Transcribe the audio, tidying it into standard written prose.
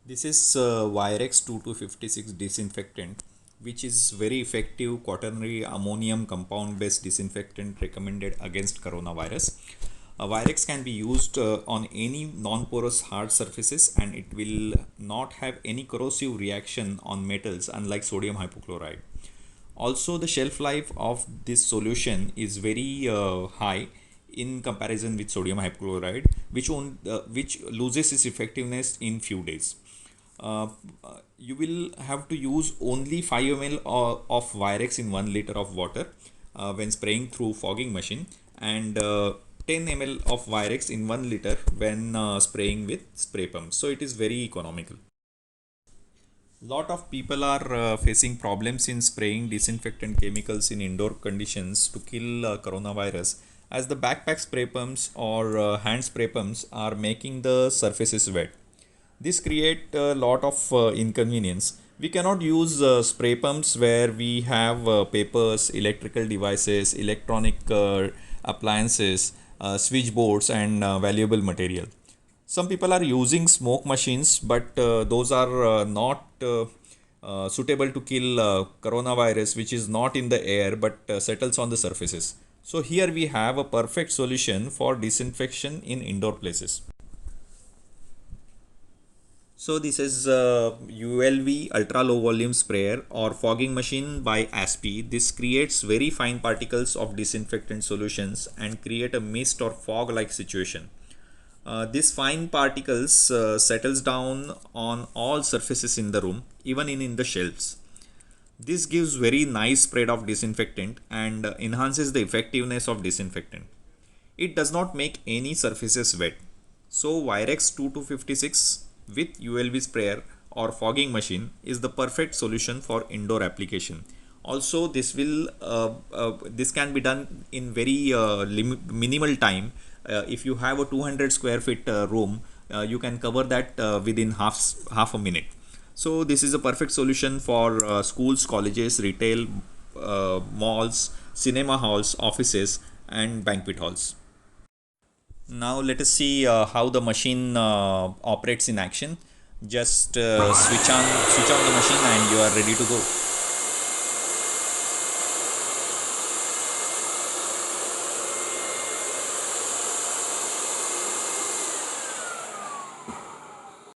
This is Virex 2256 disinfectant, which is very effective quaternary ammonium compound based disinfectant recommended against coronavirus. Virex can be used on any non-porous hard surfaces, and it will not have any corrosive reaction on metals, unlike sodium hypochlorite. Also, the shelf life of this solution is very high in comparison with sodium hypochlorite, which loses its effectiveness in few days. uh, you will have to use only 5 ml of Virex in 1 liter of water when spraying through fogging machine, and 10 ml of Virex in 1 liter when spraying with spray pump. So it is very economical. Lot of people are facing problems in spraying disinfectant chemicals in indoor conditions to kill coronavirus, as the backpack spray pumps or hand spray pumps are making the surfaces wet. This create a lot of inconvenience. We cannot use spray pumps where we have papers, electrical devices, electronic appliances, switchboards, and valuable material. Some people are using smoke machines, but those are not suitable to kill coronavirus, which is not in the air but settles on the surfaces. So here we have a perfect solution for disinfection in indoor places. So this is ULV ultra low volume sprayer or fogging machine by ASPI. This creates very fine particles of disinfectant solutions and create a mist or fog like situation. These fine particles settles down on all surfaces in the room, even in the shelves. This gives very nice spread of disinfectant and enhances the effectiveness of disinfectant. It does not make any surfaces wet. So Virex 2256 with ULV sprayer or fogging machine is the perfect solution for indoor application. Also, this can be done in very minimal time. If you have a 200 square feet room, you can cover that within half a minute. So this is a perfect solution for schools, colleges, retail, malls, cinema halls, offices, and banquet halls. Now let us see how the machine operates in action. Just switch on the machine and you are ready to go.